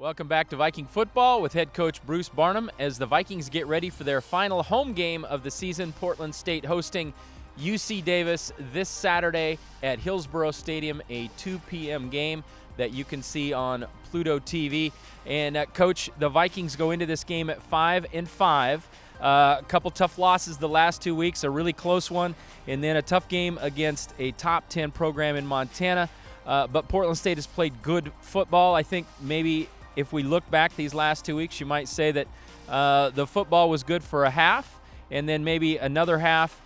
Welcome back to Viking football with head coach Bruce Barnum as the Vikings get ready for their final home game of the season. Portland State hosting UC Davis this Saturday at Hillsborough Stadium, a 2 p.m. game that you can see on Pluto TV. And Coach, the Vikings go into this game at 5-5. A couple tough losses the last 2 weeks, a really close one, and then a tough game against a top 10 program in Montana. But Portland State has played good football. I think maybe if we look back these last 2 weeks, you might say that the football was good for a half, and then maybe another half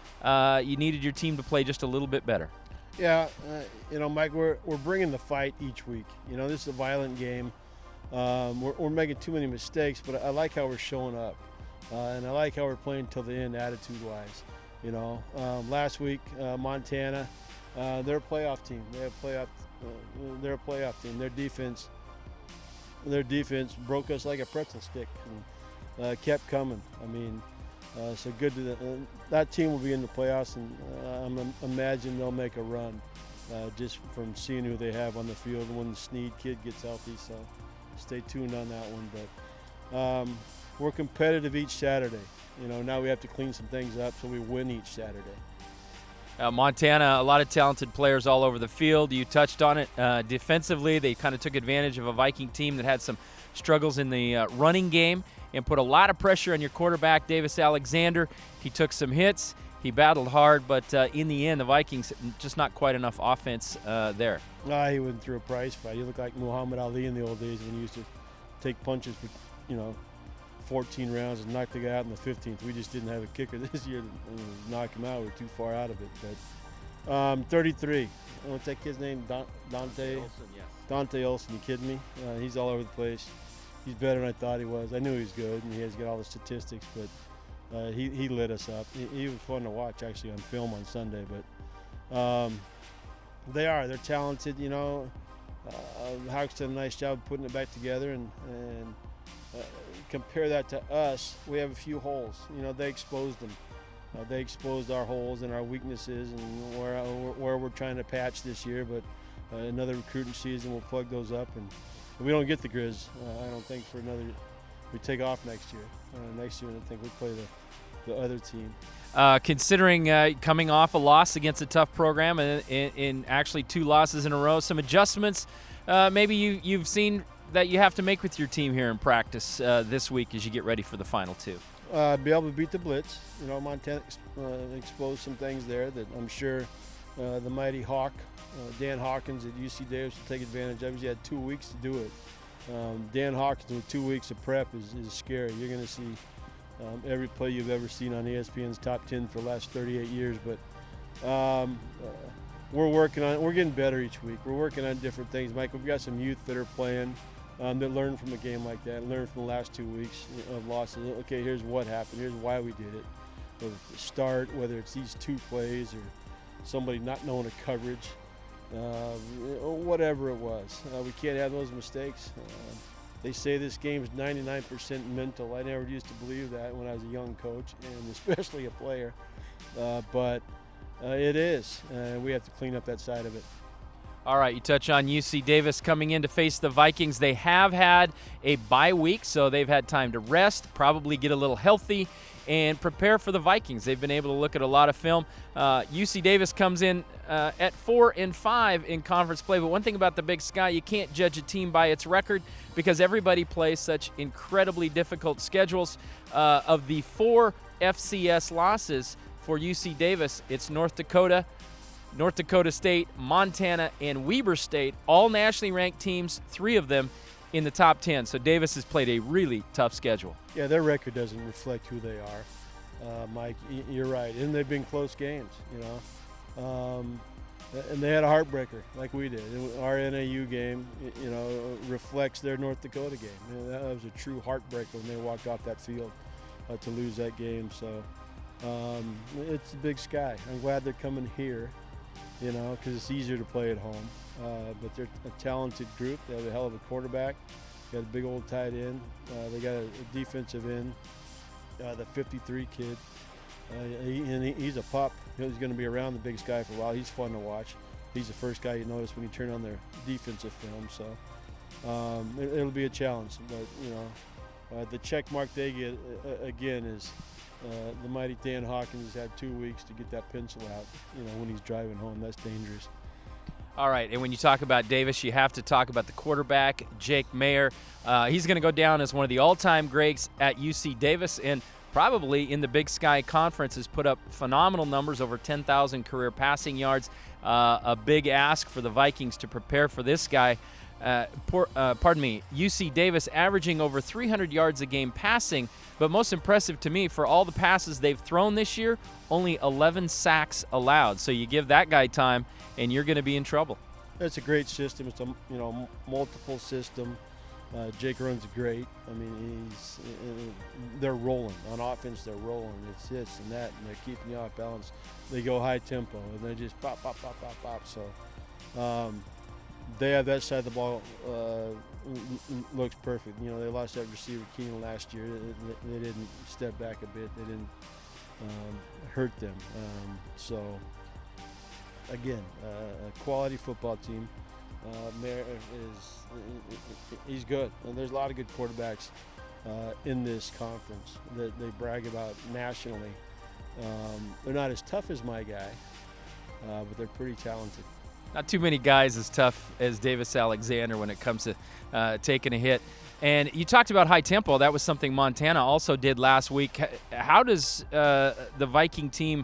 you needed your team to play just a little bit better. Yeah, Mike, we're bringing the fight each week. This is a violent game. We're making too many mistakes, but I like how we're showing up, and I like how we're playing till the end attitude-wise. Last week, Montana, they're a playoff team. They're a playoff team. Their defense broke us like a pretzel stick and kept coming. So good to that team will be in the playoffs, and imagine they'll make a run just from seeing who they have on the field when the Snead kid gets healthy. So stay tuned on that one. But we're competitive each Saturday. Now we have to clean some things up so we win each Saturday. Montana, a lot of talented players all over the field. You touched on it. Defensively, they kind of took advantage of a Viking team that had some struggles in the running game and put a lot of pressure on your quarterback, Davis Alexander. He took some hits. He battled hard, but in the end, the Vikings just not quite enough offense there. He went through a prize fight. He looked like Muhammad Ali in the old days when he used to take punches for, 14 rounds and knock the guy out in the 15th. We just didn't have a kicker this year to knock him out. We're too far out of it. But 33. What's that kid's name? Dante Olson, yes. Dante Olson. You kidding me? He's all over the place. He's better than I thought he was. I knew he was good, and he has got all the statistics, but he lit us up. He was fun to watch, actually, on film on Sunday. But they're talented. Hawks did a nice job putting it back together, and compare that to us, we have a few holes. They exposed them. They exposed our holes and our weaknesses and where we're trying to patch this year. But another recruiting season, we'll plug those up. And we don't get the Griz, I don't think, for another. We take off next year. Next year, I think we play the other team. Considering coming off a loss against a tough program and in actually 2 losses in a row, some adjustments maybe you've seen that you have to make with your team here in practice this week as you get ready for the final 2? Be able to beat the blitz. Montana exposed some things there that I'm sure the mighty Hawk, Dan Hawkins at UC Davis, will take advantage of. He had 2 weeks to do it. Dan Hawkins with 2 weeks of prep is scary. You're going to see every play you've ever seen on ESPN's top 10 for the last 38 years. But we're getting better each week. We're working on different things. Mike, we've got some youth that are playing that learn from a game like that, learn from the last 2 weeks of losses. Okay, here's what happened. Here's why we did it. Whether it's the start, whether it's these 2 plays or somebody not knowing a coverage, whatever it was. We can't have those mistakes. They say this game is 99% mental. I never used to believe that when I was a young coach and especially a player. But it is. We have to clean up that side of it. All right, you touch on UC Davis coming in to face the Vikings. They have had a bye week, so they've had time to rest, probably get a little healthy, and prepare for the Vikings. They've been able to look at a lot of film. UC Davis comes in at 4-5 in conference play, but one thing about the Big Sky, you can't judge a team by its record because everybody plays such incredibly difficult schedules. Of the 4 FCS losses for UC Davis, it's North Dakota State, Montana, and Weber State, all nationally ranked teams, 3 of them in the top 10. So Davis has played a really tough schedule. Yeah, their record doesn't reflect who they are. Mike, you're right. And they've been close games, And they had a heartbreaker like we did. Our NAU game, reflects their North Dakota game. That was a true heartbreaker when they walked off that field to lose that game. So it's the Big Sky. I'm glad they're coming here. Because it's easier to play at home. But they're a talented group. They have a hell of a quarterback. Got a big old tight end. They got a defensive end, the 53 kid. He's a pup. He's going to be around the Big Sky for a while. He's fun to watch. He's the first guy you notice when you turn on their defensive film. So It'll be a challenge, but the check mark they get again is the mighty Dan Hawkins has had 2 weeks to get that pencil out. When he's driving home, that's dangerous. All right, and when you talk about Davis, you have to talk about the quarterback, Jake Mayer. He's going to go down as one of the all-time greats at UC Davis, and probably in the Big Sky Conference has put up phenomenal numbers, over 10,000 career passing yards. A big ask for the Vikings to prepare for this guy. UC Davis averaging over 300 yards a game passing, but most impressive to me, for all the passes they've thrown this year, only 11 sacks allowed. So you give that guy time, and you're going to be in trouble. It's a great system. It's a multiple system. Jake runs great. I mean, they're rolling on offense. They're rolling. It's this and that, and they're keeping you off balance. They go high tempo, and they just pop, pop, pop, pop, pop. So they have that side of the ball. Looks perfect. They lost that receiver Keenan last year. They didn't step back a bit. They didn't hurt them. So again, a quality football team. Mayer he's good. And there's a lot of good quarterbacks in this conference that they brag about nationally. They're not as tough as my guy, but they're pretty talented. Not too many guys as tough as Davis Alexander when it comes to taking a hit. And you talked about high tempo. That was something Montana also did last week. How does the Viking team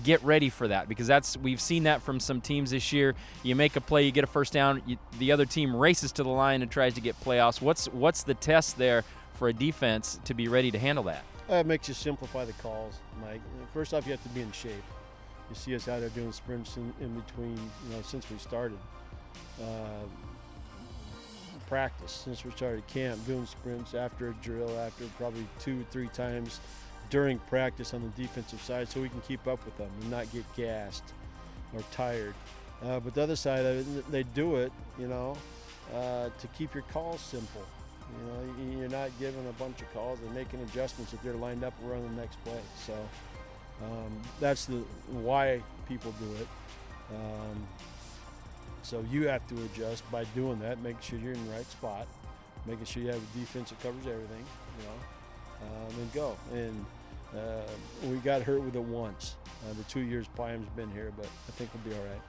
get ready for that? Because we've seen that from some teams this year. You make a play, you get a first down, the other team races to the line and tries to get playoffs. What's the test there for a defense to be ready to handle that? It makes you simplify the calls, Mike. First off, you have to be in shape. You see us out there doing sprints in between, since we started practice, since we started camp, doing sprints after a drill, after probably 2-3 times during practice on the defensive side, so we can keep up with them and not get gassed or tired. But the other side of it, they do it, to keep your calls simple. You're not giving a bunch of calls and making adjustments if they're lined up and running the next play. So that's why people do it. So you have to adjust by doing that, making sure you're in the right spot, making sure you have a defense that covers everything, and go. And we got hurt with it once. The 2 years Piam's been here, but I think we'll be all right.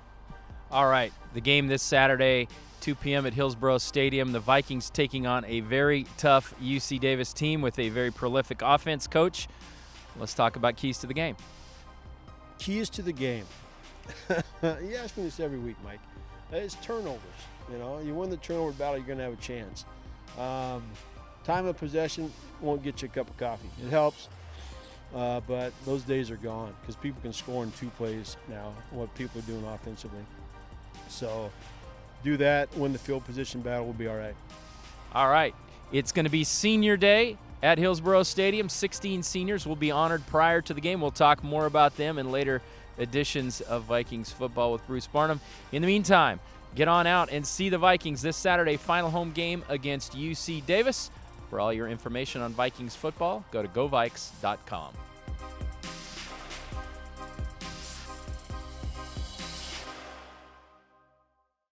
All right, the game this Saturday, 2 p.m. at Hillsborough Stadium. The Vikings taking on a very tough UC Davis team with a very prolific offense. Coach, let's talk about keys to the game. Keys to the game. You ask me this every week, Mike. It's turnovers. You win the turnover battle, you're going to have a chance. Time of possession won't get you a cup of coffee. It helps, but those days are gone because people can score in 2 plays now, what people are doing offensively. So do that, win the field position battle, we'll be all right. All right. It's going to be senior day at Hillsborough Stadium. 16 seniors will be honored prior to the game. We'll talk more about them in later editions of Vikings football with Bruce Barnum. In the meantime, get on out and see the Vikings this Saturday, final home game against UC Davis. For all your information on Vikings football, go to govikes.com.